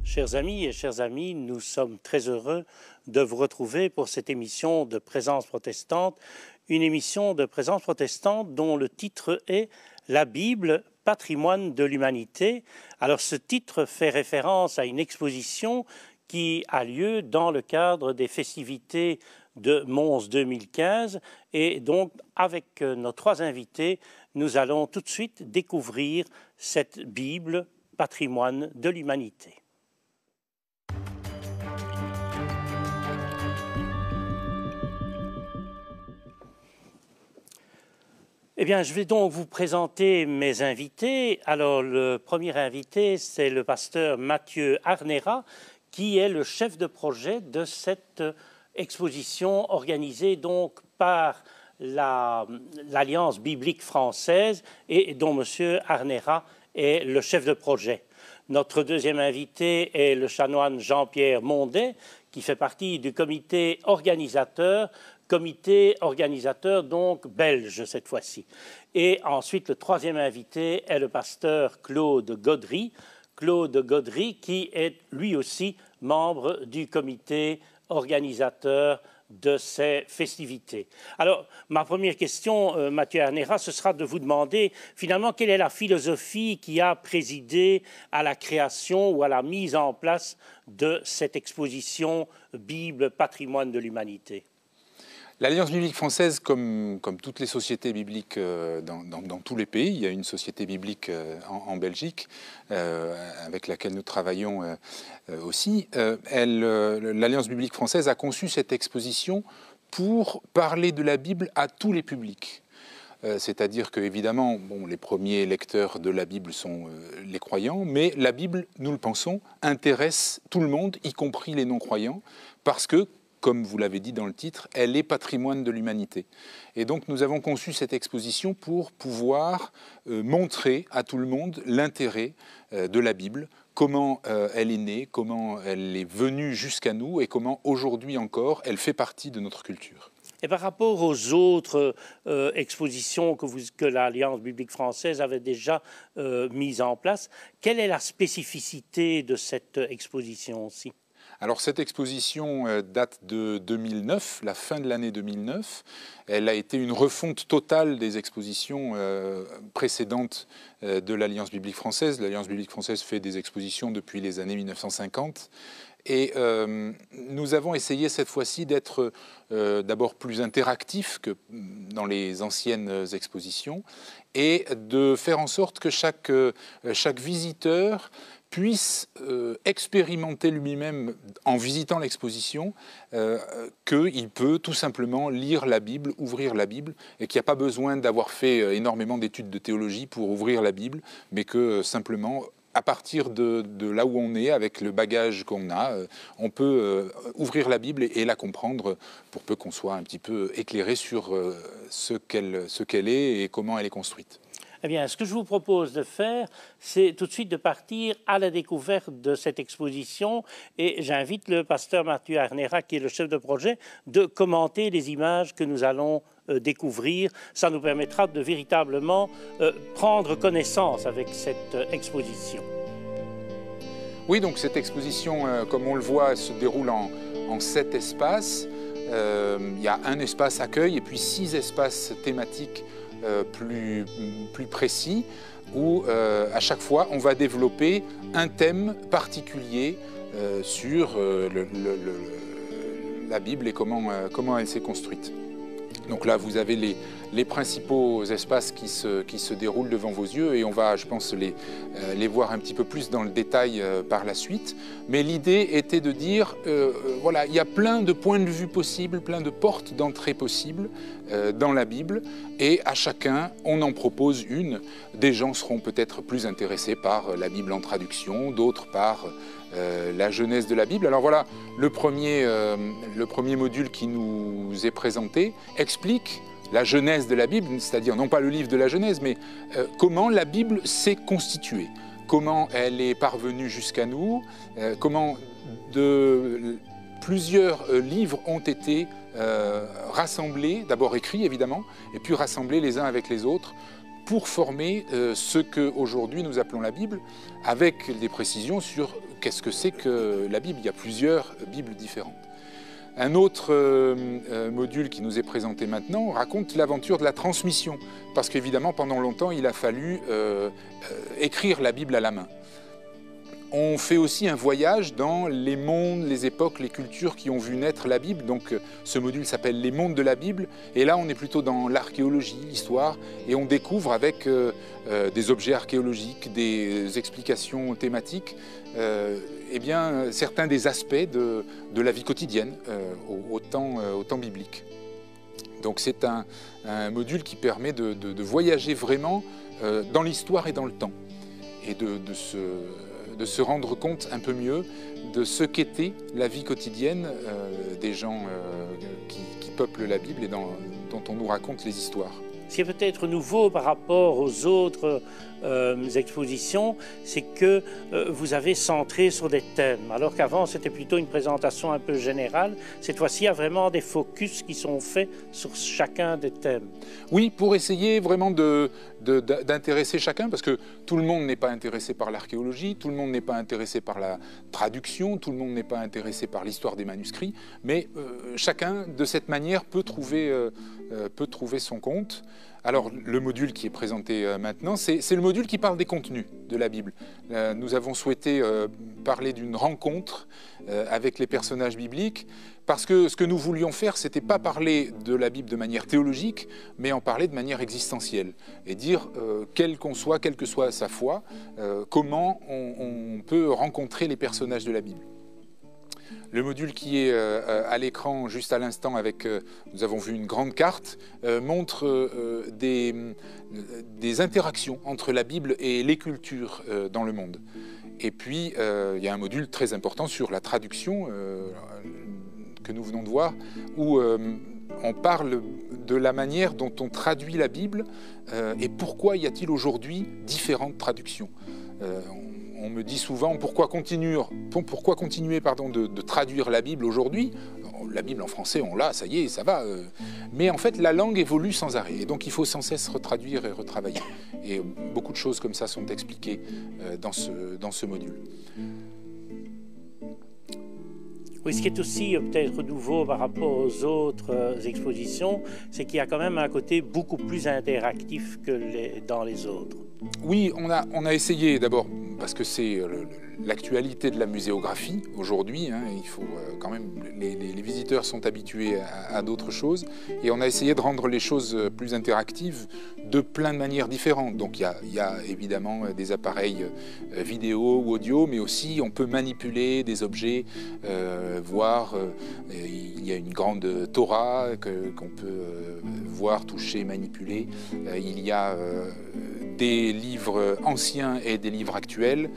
Chers amis et chères amies, nous sommes très heureux de vous retrouver pour cette émission de Présence protestante, une émission de Présence protestante dont le titre est « La Bible, patrimoine de l'humanité ». Alors ce titre fait référence à une exposition qui a lieu dans le cadre des festivités de Mons 2015 et donc avec nos trois invités, nous allons tout de suite découvrir cette Bible, patrimoine de l'humanité. Eh bien, je vais donc vous présenter mes invités. Alors, le premier invité, c'est le pasteur Mathieu Arnera, qui est le chef de projet de cette exposition organisée donc par l'Alliance biblique française et dont M. Arnera est le chef de projet. Notre deuxième invité est le chanoine Jean-Pierre Mondet, qui fait partie du comité organisateur donc belge cette fois-ci. Et ensuite, le troisième invité est le pasteur Claude Gaudry. Claude Gaudry qui est lui aussi membre du comité organisateur de ces festivités. Alors, ma première question, Mathieu Arnera, ce sera de vous demander finalement quelle est la philosophie qui a présidé à la création ou à la mise en place de cette exposition Bible, patrimoine de l'humanité. L'Alliance biblique française, comme toutes les sociétés bibliques dans tous les pays, il y a une société biblique en Belgique avec laquelle nous travaillons aussi, l'Alliance biblique française a conçu cette exposition pour parler de la Bible à tous les publics. C'est-à-dire que, évidemment, les premiers lecteurs de la Bible sont les croyants, mais la Bible, nous le pensons, intéresse tout le monde, y compris les non-croyants, parce que, comme vous l'avez dit dans le titre, elle est patrimoine de l'humanité. Et donc nous avons conçu cette exposition pour pouvoir montrer à tout le monde l'intérêt de la Bible, comment elle est née, comment elle est venue jusqu'à nous et comment aujourd'hui encore elle fait partie de notre culture. Et par rapport aux autres expositions que l'Alliance biblique française avait déjà mises en place, quelle est la spécificité de cette exposition-ci ? Alors cette exposition date de 2009, la fin de l'année 2009. Elle a été une refonte totale des expositions précédentes de l'Alliance biblique française. L'Alliance biblique française fait des expositions depuis les années 1950. Et nous avons essayé cette fois-ci d'être d'abord plus interactifs que dans les anciennes expositions et de faire en sorte que chaque visiteur puisse expérimenter lui-même, en visitant l'exposition, qu'il peut tout simplement lire la Bible, ouvrir la Bible, et qu'il n'y a pas besoin d'avoir fait énormément d'études de théologie pour ouvrir la Bible, mais que simplement, à partir de là où on est, avec le bagage qu'on a, on peut ouvrir la Bible et la comprendre pour peu qu'on soit un petit peu éclairé sur ce qu'elle est et comment elle est construite. Eh bien, ce que je vous propose de faire, c'est tout de suite de partir à la découverte de cette exposition et j'invite le pasteur Mathieu Arnera, qui est le chef de projet, de commenter les images que nous allons découvrir. Ça nous permettra de véritablement prendre connaissance avec cette exposition. Oui, donc cette exposition, comme on le voit, se déroule en 7 espaces. Il y a un espace accueil et puis 6 espaces thématiques plus précis où à chaque fois on va développer un thème particulier sur la Bible et comment elle s'est construite. Donc là vous avez les principaux espaces qui se déroulent devant vos yeux et on va, je pense, les voir un petit peu plus dans le détail par la suite. Mais l'idée était de dire, voilà, il y a plein de points de vue possibles, plein de portes d'entrée possibles dans la Bible et à chacun, on en propose une. Des gens seront peut-être plus intéressés par la Bible en traduction, d'autres par la genèse de la Bible. Alors voilà, le premier module qui nous est présenté explique la genèse de la Bible, c'est-à-dire non pas le livre de la Genèse, mais comment la Bible s'est constituée, comment elle est parvenue jusqu'à nous, comment plusieurs livres ont été rassemblés, d'abord écrits évidemment, et puis rassemblés les uns avec les autres, pour former ce qu'aujourd'hui nous appelons la Bible, avec des précisions sur qu'est-ce que c'est que la Bible. Il y a plusieurs Bibles différentes. Un autre module qui nous est présenté maintenant raconte l'aventure de la transmission, parce qu'évidemment pendant longtemps il a fallu écrire la Bible à la main. On fait aussi un voyage dans les mondes, les époques, les cultures qui ont vu naître la Bible. Donc ce module s'appelle « Les mondes de la Bible ». Et là, on est plutôt dans l'archéologie, l'histoire, et on découvre avec des objets archéologiques, des explications thématiques, eh bien, certains des aspects de la vie quotidienne au temps biblique. Donc c'est un module qui permet de voyager vraiment dans l'histoire et dans le temps, et de se rendre compte un peu mieux de ce qu'était la vie quotidienne des gens qui peuplent la Bible et dont on nous raconte les histoires. Ce qui est peut-être nouveau par rapport aux autres expositions, c'est que vous avez centré sur des thèmes, alors qu'avant c'était plutôt une présentation un peu générale. Cette fois-ci, il y a vraiment des focus qui sont faits sur chacun des thèmes. Oui, pour essayer vraiment d'intéresser chacun, parce que tout le monde n'est pas intéressé par l'archéologie, tout le monde n'est pas intéressé par la traduction, tout le monde n'est pas intéressé par l'histoire des manuscrits, mais chacun, de cette manière, peut trouver son compte. Alors, le module qui est présenté maintenant, c'est le module qui parle des contenus de la Bible. Nous avons souhaité parler d'une rencontre avec les personnages bibliques, parce que ce que nous voulions faire, c'était pas parler de la Bible de manière théologique, mais en parler de manière existentielle, et dire, quelle que soit sa foi, comment on peut rencontrer les personnages de la Bible. Le module qui est à l'écran juste à l'instant, nous avons vu une grande carte, montre des interactions entre la Bible et les cultures dans le monde. Et puis, il y a un module très important sur la traduction que nous venons de voir, où on parle de la manière dont on traduit la Bible et pourquoi y a-t-il aujourd'hui différentes traductions. On me dit souvent pourquoi continuer de traduire la Bible aujourd'hui. La Bible en français, on l'a, ça y est, ça va. Mais en fait, la langue évolue sans arrêt. Et donc, il faut sans cesse retraduire et retravailler. Et beaucoup de choses comme ça sont expliquées dans ce module. Oui, ce qui est aussi peut-être nouveau par rapport aux autres expositions, c'est qu'il y a quand même un côté beaucoup plus interactif que dans les autres. Oui, on a essayé d'abord, parce que c'est l'actualité de la muséographie aujourd'hui, hein, il faut quand même, les visiteurs sont habitués à d'autres choses, et on a essayé de rendre les choses plus interactives de plein de manières différentes. Donc il y a évidemment des appareils vidéo ou audio, mais aussi on peut manipuler des objets, voir, il y a une grande Torah qu'on peut voir, toucher, manipuler, il y a des livres anciens et des livres actuels,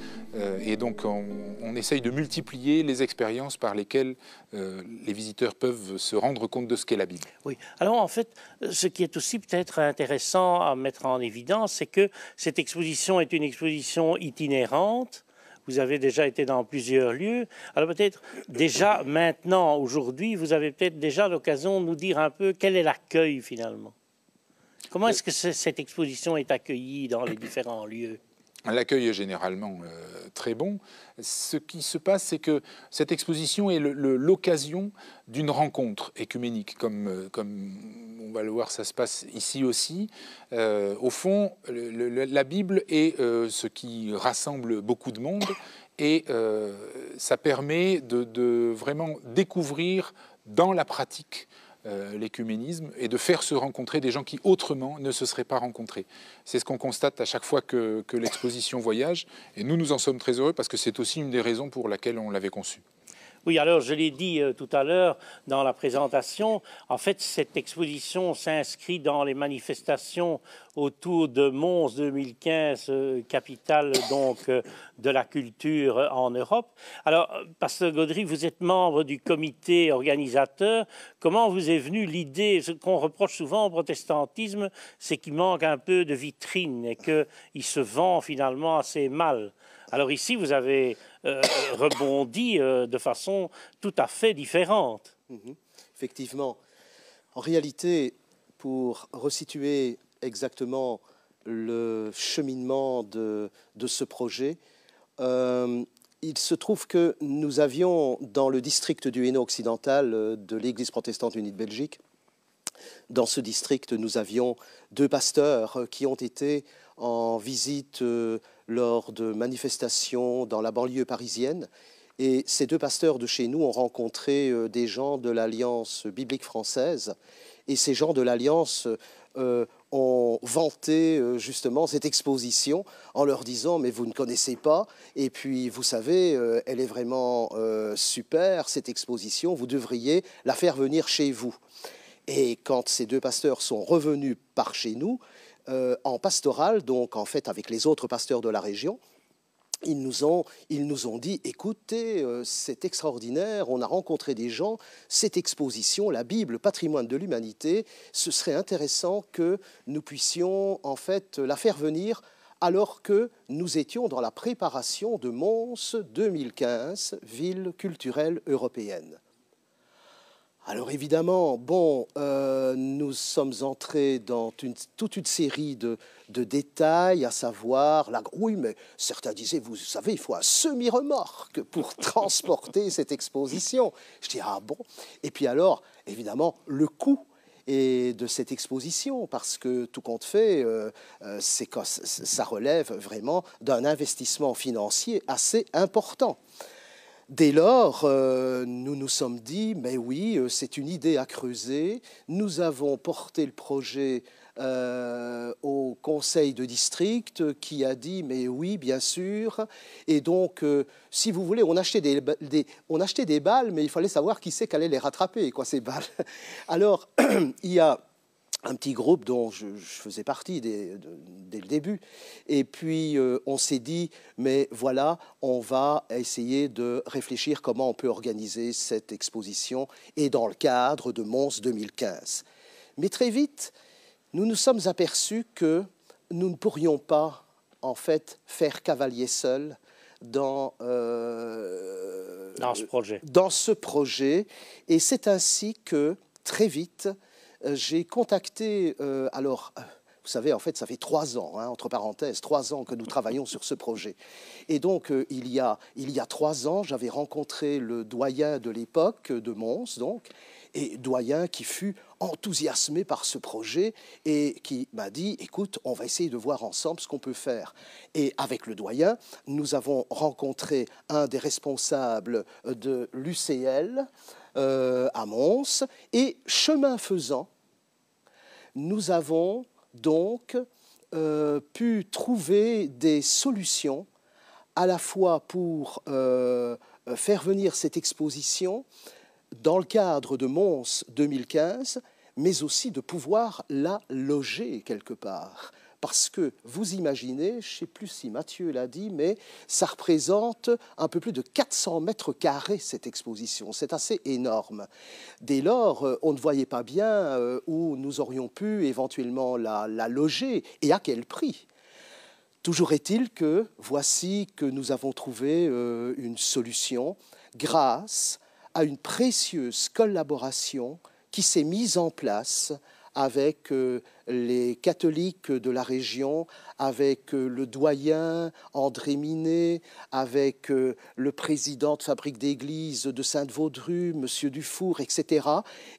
et donc on essaye de multiplier les expériences par lesquelles les visiteurs peuvent se rendre compte de ce qu'est la Bible. Oui, alors en fait, ce qui est aussi peut-être intéressant à mettre en évidence, c'est que cette exposition est une exposition itinérante. Vous avez déjà été dans plusieurs lieux. Alors peut-être déjà maintenant, aujourd'hui, vous avez peut-être déjà l'occasion de nous dire un peu quel est l'accueil finalement. Comment est-ce que cette exposition est accueillie dans les différents lieux? L'accueil est généralement très bon. Ce qui se passe, c'est que cette exposition est l'occasion d'une rencontre écuménique, comme on va le voir, ça se passe ici aussi. Au fond, la Bible est ce qui rassemble beaucoup de monde, et ça permet de vraiment découvrir dans la pratique l'écuménisme et de faire se rencontrer des gens qui autrement ne se seraient pas rencontrés. C'est ce qu'on constate à chaque fois que l'exposition voyage, et nous en sommes très heureux parce que c'est aussi une des raisons pour laquelle on l'avait conçue. Oui, alors je l'ai dit tout à l'heure dans la présentation, en fait cette exposition s'inscrit dans les manifestations autour de Mons 2015, capitale donc de la culture en Europe. Alors, Pasteur Gaudry, vous êtes membre du comité organisateur. Comment vous est venue l'idée? Ce qu'on reproche souvent au protestantisme, c'est qu'il manque un peu de vitrine et qu'il se vend finalement assez mal. Alors ici, vous avez rebondi de façon tout à fait différente. Effectivement. En réalité, pour resituer exactement le cheminement de ce projet, il se trouve que nous avions dans le district du Hainaut occidental de l'Église protestante unie de Belgique, dans ce district, nous avions 2 pasteurs qui ont été en visite lors de manifestations dans la banlieue parisienne. Et ces 2 pasteurs de chez nous ont rencontré des gens de l'Alliance biblique française. Et ces gens de l'Alliance ont vanté justement cette exposition en leur disant « mais vous ne connaissez pas, et puis vous savez, elle est vraiment super, cette exposition, vous devriez la faire venir chez vous ». Et quand ces 2 pasteurs sont revenus par chez nous, en pastoral, donc en fait avec les autres pasteurs de la région, ils nous ont dit, écoutez, c'est extraordinaire, on a rencontré des gens, cette exposition, la Bible, patrimoine de l'humanité, ce serait intéressant que nous puissions en fait la faire venir alors que nous étions dans la préparation de Mons 2015, ville culturelle européenne. Alors évidemment, bon, nous sommes entrés dans toute une série de détails, à savoir, oui, mais certains disaient, vous savez, il faut un semi-remorque pour transporter cette exposition. Je dis, ah bon? Et puis alors, évidemment, le coût de cette exposition, parce que tout compte fait, ça relève vraiment d'un investissement financier assez important. Dès lors, nous nous sommes dit, mais oui, c'est une idée à creuser. Nous avons porté le projet au conseil de district qui a dit, mais oui, bien sûr. Et donc, si vous voulez, on achetait des balles, mais il fallait savoir qui c'est qui allait les rattraper, quoi, ces balles. Alors, il y a un petit groupe dont je faisais partie dès le début. Et puis, on s'est dit, mais voilà, on va essayer de réfléchir comment on peut organiser cette exposition et dans le cadre de Mons 2015. Mais très vite, nous nous sommes aperçus que nous ne pourrions pas, en fait, faire cavalier seul dans ce projet. Et c'est ainsi que, très vite, j'ai contacté, vous savez, en fait, ça fait 3 ans, hein, entre parenthèses, 3 ans que nous travaillons sur ce projet. Et donc, il y a 3 ans, j'avais rencontré le doyen de l'époque de Mons, donc, et doyen qui fut enthousiasmé par ce projet et qui m'a dit, écoute, on va essayer de voir ensemble ce qu'on peut faire. Et avec le doyen, nous avons rencontré un des responsables de l'UCL à Mons, et chemin faisant, nous avons donc pu trouver des solutions à la fois pour faire venir cette exposition dans le cadre de Mons 2015, mais aussi de pouvoir la loger quelque part. Parce que vous imaginez, je ne sais plus si Mathieu l'a dit, mais ça représente un peu plus de 400 mètres carrés cette exposition. C'est assez énorme. Dès lors, on ne voyait pas bien où nous aurions pu éventuellement la loger et à quel prix. Toujours est-il que voici que nous avons trouvé une solution grâce à une précieuse collaboration qui s'est mise en place avec les catholiques de la région, avec le doyen André Minet, avec le président de Fabrique d'église de Sainte-Vaudrue, M. Dufour, etc.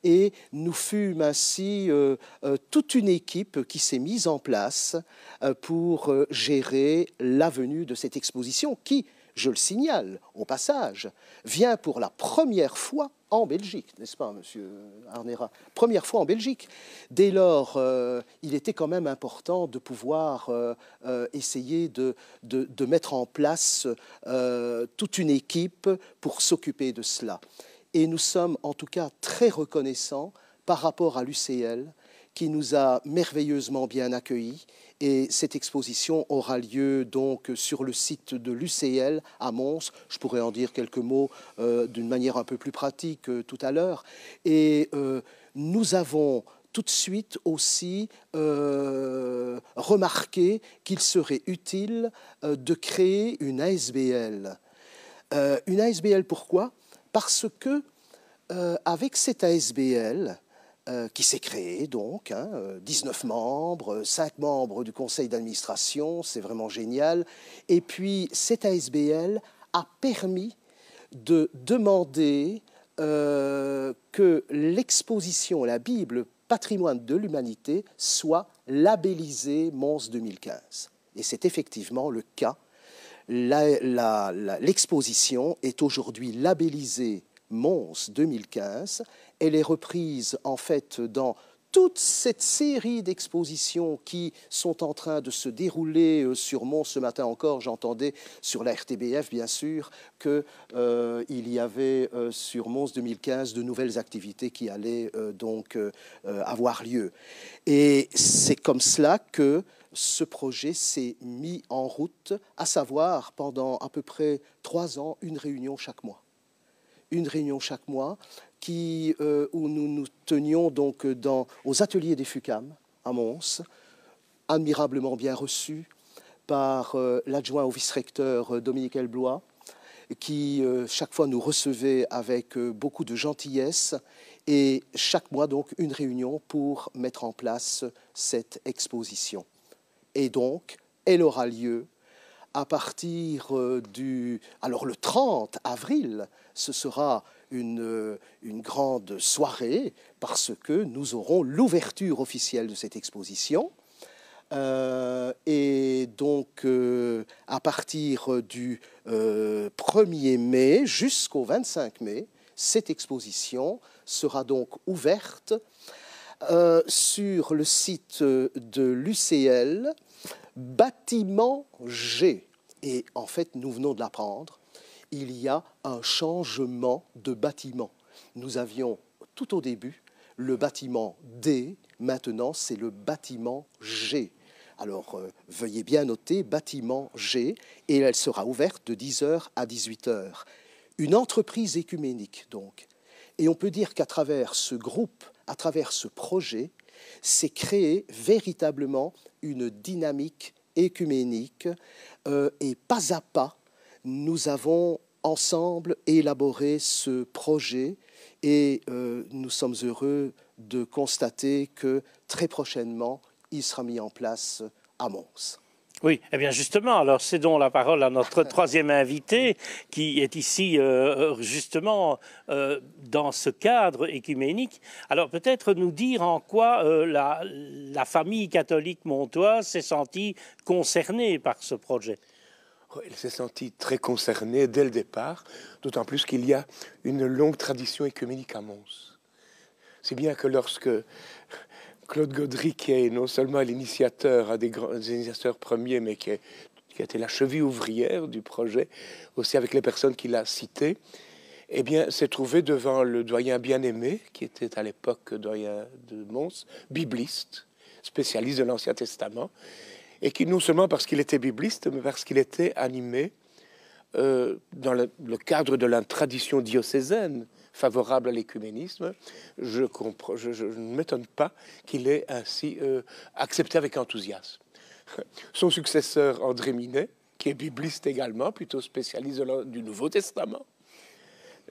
Et nous fûmes ainsi toute une équipe qui s'est mise en place pour gérer la venue de cette exposition qui, je le signale au passage, vient pour la première fois en Belgique, n'est-ce pas, monsieur Arnera? Première fois en Belgique. Dès lors, il était quand même important de pouvoir essayer de mettre en place toute une équipe pour s'occuper de cela. Et nous sommes en tout cas très reconnaissants par rapport à l'UCL, qui nous a merveilleusement bien accueillis. Et cette exposition aura lieu donc sur le site de l'UCL à Mons. Je pourrais en dire quelques mots d'une manière un peu plus pratique tout à l'heure. Et nous avons tout de suite aussi remarqué qu'il serait utile de créer une ASBL. Une ASBL, pourquoi? Parce que avec cette ASBL, qui s'est créé donc, 19 membres, 5 membres du conseil d'administration, c'est vraiment génial. Et puis cette ASBL a permis de demander que l'exposition, la Bible, patrimoine de l'humanité, soit labellisée Mons 2015. Et c'est effectivement le cas. L'exposition est aujourd'hui labellisée Mons 2015. Elle est reprise en fait dans toute cette série d'expositions qui sont en train de se dérouler sur Mons. Ce matin encore, j'entendais sur la RTBF, bien sûr, qu'il y avait sur Mons 2015 de nouvelles activités qui allaient donc avoir lieu. Et c'est comme cela que ce projet s'est mis en route, à savoir pendant à peu près 3 ans, une réunion chaque mois. Une réunion chaque mois où nous nous tenions donc aux ateliers des FUCAM à Mons, admirablement bien reçus par l'adjoint au vice-recteur Dominique Elblois, qui chaque fois nous recevait avec beaucoup de gentillesse, et chaque mois donc une réunion pour mettre en place cette exposition. Et donc, elle aura lieu à partir Alors le 30 avril, ce sera une grande soirée parce que nous aurons l'ouverture officielle de cette exposition. Et donc, à partir du 1er mai jusqu'au 25 mai, cette exposition sera donc ouverte sur le site de l'UCL, bâtiment G. Et en fait, nous venons de l'apprendre, il y a un changement de bâtiment. Nous avions tout au début le bâtiment D, maintenant c'est le bâtiment G. Alors, veuillez bien noter, bâtiment G, et elle sera ouverte de 10h à 18h. Une entreprise écuménique, donc. Et on peut dire qu'à travers ce groupe, à travers ce projet, s'est créée véritablement une dynamique écuménique, et pas à pas, nous avons ensemble élaboré ce projet, et nous sommes heureux de constater que très prochainement, il sera mis en place à Mons. Oui, eh bien justement, alors cédons la parole à notre troisième invité qui est ici justement dans ce cadre écuménique. Alors peut-être nous dire en quoi la famille catholique montoise s'est sentie concernée par ce projet. Elle s'est sentie très concernée dès le départ, d'autant plus qu'il y a une longue tradition écuménique à Mons. C'est bien que lorsque Claude Gaudry, qui est non seulement l'initiateur, un des initiateurs premiers, mais qui a été la cheville ouvrière du projet, aussi avec les personnes qu'il a citées, eh bien, s'est trouvé devant le doyen bien-aimé, qui était à l'époque doyen de Mons, bibliste, spécialiste de l'Ancien Testament, et qui, non seulement parce qu'il était bibliste, mais parce qu'il était animé dans le cadre de la tradition diocésaine favorable à l'écuménisme, je ne m'étonne pas qu'il ait ainsi accepté avec enthousiasme. Son successeur, André Minet, qui est bibliste également, plutôt spécialiste du Nouveau Testament,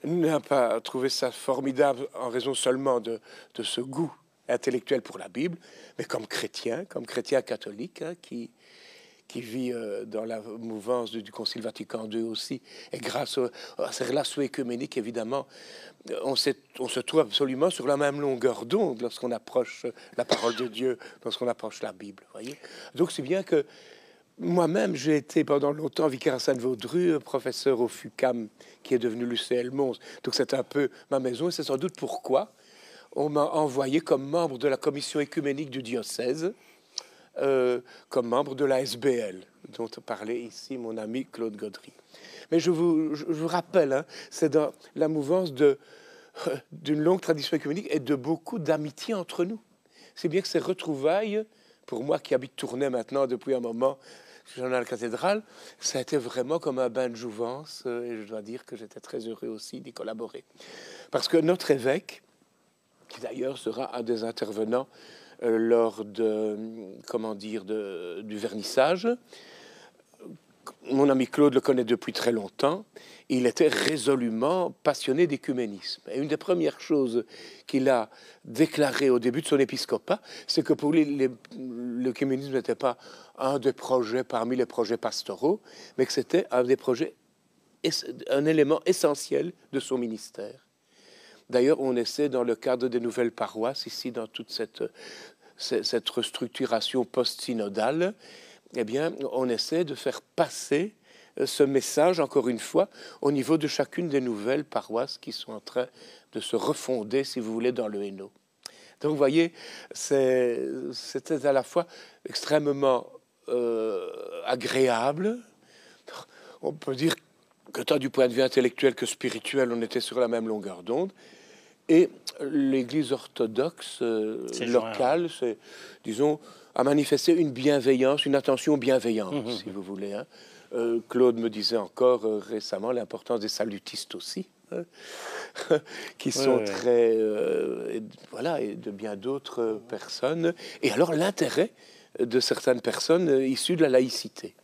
n'a pas trouvé ça formidable en raison seulement de ce goût intellectuel pour la Bible, mais comme chrétien catholique, qui vit dans la mouvance du Concile Vatican II aussi, et grâce à ces relations écuméniques, évidemment, on se trouve absolument sur la même longueur d'onde lorsqu'on approche la parole de Dieu, lorsqu'on approche la Bible. Voyez. Donc c'est bien que moi-même, j'ai été pendant longtemps vicaire à Sainte-Vaudrue, professeur au FUCAM, qui est devenu l'UCL Mons. Donc c'est un peu ma maison, et c'est sans doute pourquoi on m'a envoyé comme membre de la commission écuménique du diocèse, comme membre de la SBL, dont parlait ici mon ami Claude Gaudry. Mais je vous rappelle, hein, c'est dans la mouvance d'une longue tradition écuménique et de beaucoup d'amitié entre nous. C'est bien que ces retrouvailles, pour moi qui habite Tournai maintenant depuis un moment, j'en ai à la cathédrale, ça a été vraiment comme un bain de jouvence, et je dois dire que j'étais très heureux aussi d'y collaborer. Parce que notre évêque, qui d'ailleurs sera un des intervenants lors de, comment dire, du vernissage, mon ami Claude le connaît depuis très longtemps. Il était résolument passionné d'écuménisme. Et une des premières choses qu'il a déclarées au début de son épiscopat, c'est que pour lui, l'écuménisme n'était pas un des projets parmi les projets pastoraux, mais que c'était un des projets, un élément essentiel de son ministère. D'ailleurs, on essaie, dans le cadre des nouvelles paroisses, ici, dans toute cette restructuration post-synodale, eh bien, on essaie de faire passer ce message, encore une fois, au niveau de chacune des nouvelles paroisses qui sont en train de se refonder, si vous voulez, dans le Hainaut. Donc, vous voyez, c'était à la fois extrêmement agréable. On peut dire que tant du point de vue intellectuel que spirituel, on était sur la même longueur d'onde. Et l'Église orthodoxe locale, c'est, disons, a manifesté une bienveillance, une attention bienveillante, si vous voulez. Hein. Claude me disait encore récemment l'importance des salutistes aussi, hein, qui sont très... voilà, et de bien d'autres personnes. Et alors l'intérêt de certaines personnes issues de la laïcité.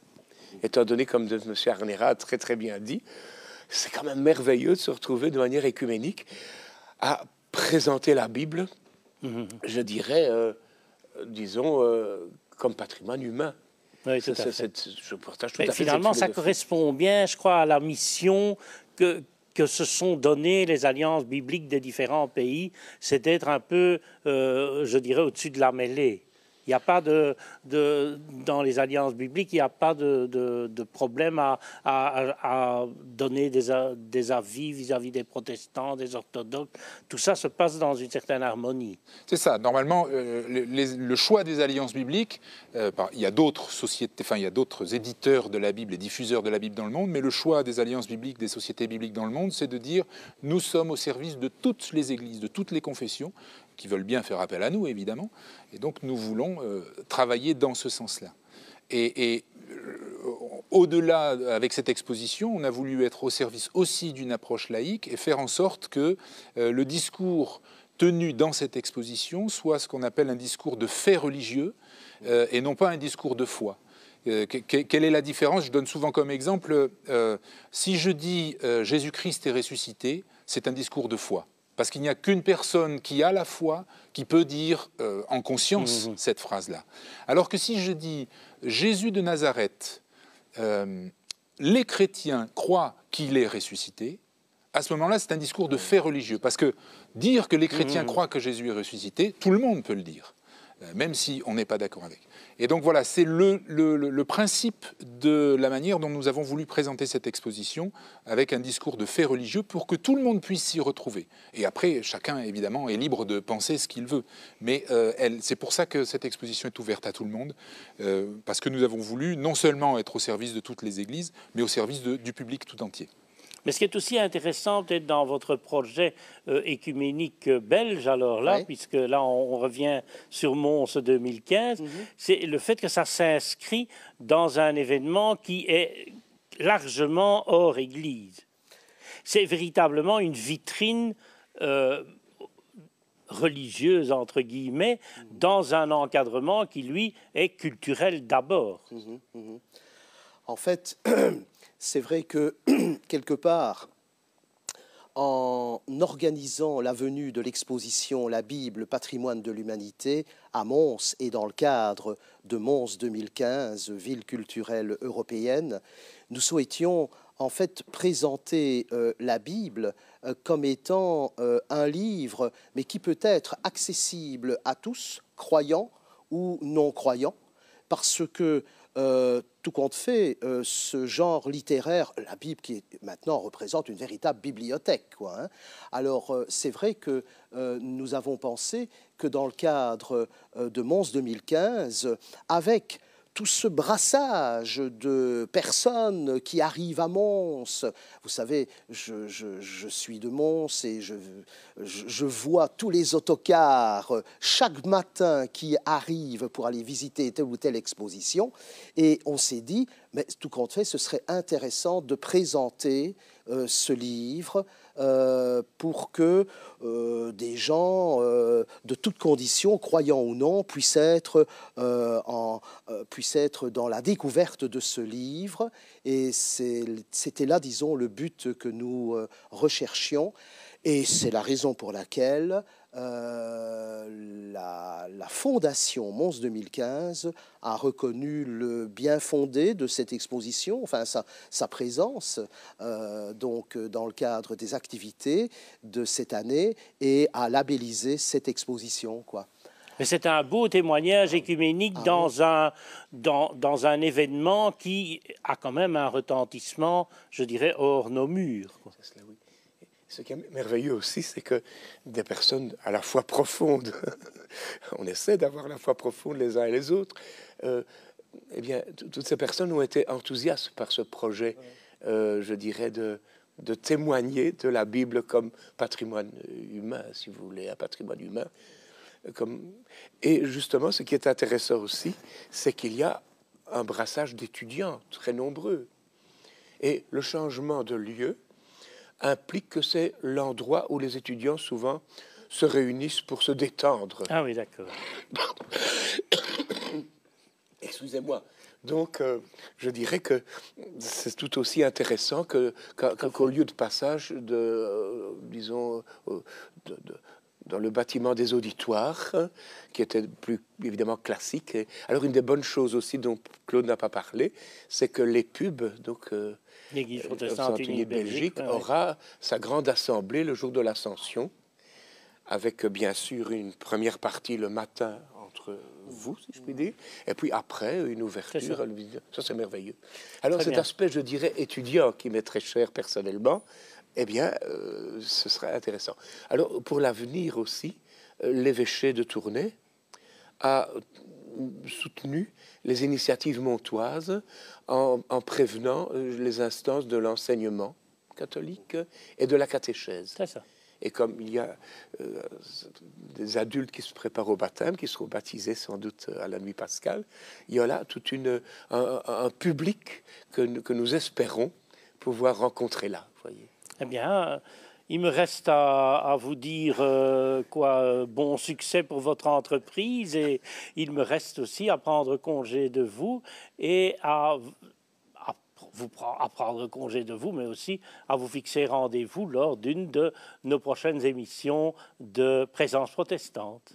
Étant donné, comme M. Arnera a très très bien dit, c'est quand même merveilleux de se retrouver de manière écuménique à présenter la Bible, je dirais, disons, comme patrimoine humain. Oui, tout à fait. Je partage tout à fait. Finalement, ça correspond bien, je crois, à la mission que se sont données les alliances bibliques des différents pays, c'est d'être un peu, je dirais, au-dessus de la mêlée. Il n'y a pas dans les alliances bibliques, il n'y a pas de problème à donner des avis vis-à-vis des protestants, des orthodoxes. Tout ça se passe dans une certaine harmonie. C'est ça. Normalement, le choix des alliances bibliques, il y a d'autres sociétés, enfin il y a d'autres éditeurs de la Bible et diffuseurs de la Bible dans le monde, mais le choix des alliances bibliques, des sociétés bibliques dans le monde, c'est de dire nous sommes au service de toutes les églises, de toutes les confessions, qui veulent bien faire appel à nous, évidemment. Et donc, nous voulons travailler dans ce sens-là. Et au-delà, avec cette exposition, on a voulu être au service aussi d'une approche laïque et faire en sorte que le discours tenu dans cette exposition soit ce qu'on appelle un discours de fait religieux et non pas un discours de foi. Quelle est la différence? Je donne souvent comme exemple, si je dis Jésus-Christ est ressuscité, c'est un discours de foi. Parce qu'il n'y a qu'une personne qui a la foi qui peut dire en conscience cette phrase-là. Alors que si je dis Jésus de Nazareth, les chrétiens croient qu'il est ressuscité, à ce moment-là, c'est un discours de fait religieux. Parce que dire que les chrétiens croient que Jésus est ressuscité, tout le monde peut le dire, même si on n'est pas d'accord avec. Et donc voilà, c'est le principe de la manière dont nous avons voulu présenter cette exposition avec un discours de fait religieux pour que tout le monde puisse s'y retrouver. Et après, chacun, évidemment, est libre de penser ce qu'il veut. Mais c'est pour ça que cette exposition est ouverte à tout le monde, parce que nous avons voulu non seulement être au service de toutes les églises, mais au service du public tout entier. Mais ce qui est aussi intéressant, peut-être dans votre projet écuménique belge, alors là, puisque là, on revient sur Mons 2015, c'est le fait que ça s'inscrit dans un événement qui est largement hors Église. C'est véritablement une vitrine religieuse, entre guillemets, dans un encadrement qui, lui, est culturel d'abord. En fait... C'est vrai que, quelque part, en organisant la venue de l'exposition La Bible, patrimoine de l'humanité, à Mons et dans le cadre de Mons 2015, ville culturelle européenne, nous souhaitions en fait présenter la Bible comme étant un livre, mais qui peut être accessible à tous, croyants ou non-croyants, parce que tout compte fait, ce genre littéraire, la Bible qui maintenant représente une véritable bibliothèque, quoi, hein. Alors, c'est vrai que nous avons pensé que dans le cadre de Mons 2015, avec tout ce brassage de personnes qui arrivent à Mons. Vous savez, je suis de Mons et je vois tous les autocars chaque matin qui arrivent pour aller visiter telle ou telle exposition. Et on s'est dit, mais tout compte fait, ce serait intéressant de présenter ce livre pour que des gens de toutes conditions, croyants ou non, puissent être dans la découverte de ce livre. Et c'était là, disons, le but que nous recherchions. Et c'est la raison pour laquelle la Fondation Mons 2015 a reconnu le bien fondé de cette exposition, enfin sa présence donc dans le cadre des activités de cette année, et a labellisé cette exposition, quoi. Mais c'est un beau témoignage écuménique dans un événement qui a quand même un retentissement, je dirais, hors nos murs, quoi. C'est cela, oui. Ce qui est merveilleux aussi, c'est que des personnes à la fois profondes, on essaie d'avoir la foi profonde les uns et les autres, eh bien, toutes ces personnes ont été enthousiastes par ce projet, je dirais, de témoigner de la Bible comme patrimoine humain, si vous voulez, un patrimoine humain. Et justement, ce qui est intéressant aussi, c'est qu'il y a un brassage d'étudiants très nombreux. Et le changement de lieu implique que c'est l'endroit où les étudiants souvent se réunissent pour se détendre. Ah oui, d'accord. Excusez-moi. Donc, je dirais que c'est tout aussi intéressant qu'au lieu de passage, disons, dans le bâtiment des auditoires, qui était plus évidemment classique. Et alors, une des bonnes choses aussi dont Claude n'a pas parlé, c'est que les pubs, donc l'Église protestante unie de Belgique aura sa grande assemblée le jour de l'Ascension, avec bien sûr une première partie le matin entre vous, si je puis dire, et puis après une ouverture. Ça, c'est merveilleux. Alors, Très cet bien. aspect, je dirais, étudiant, qui m'est très cher personnellement, eh bien, ce sera intéressant. Alors, pour l'avenir aussi, l'évêché de Tournai a soutenu les initiatives montoises en prévenant les instances de l'enseignement catholique et de la catéchèse. C'est ça. Et comme il y a des adultes qui se préparent au baptême, qui seront baptisés sans doute à la nuit pascale, il y a là tout un public que nous espérons pouvoir rencontrer là, voyez. Eh bien, il me reste à vous dire bon succès pour votre entreprise, et il me reste aussi à prendre congé de vous et à prendre congé de vous, mais aussi à vous fixer rendez-vous lors d'une de nos prochaines émissions de Présence protestante.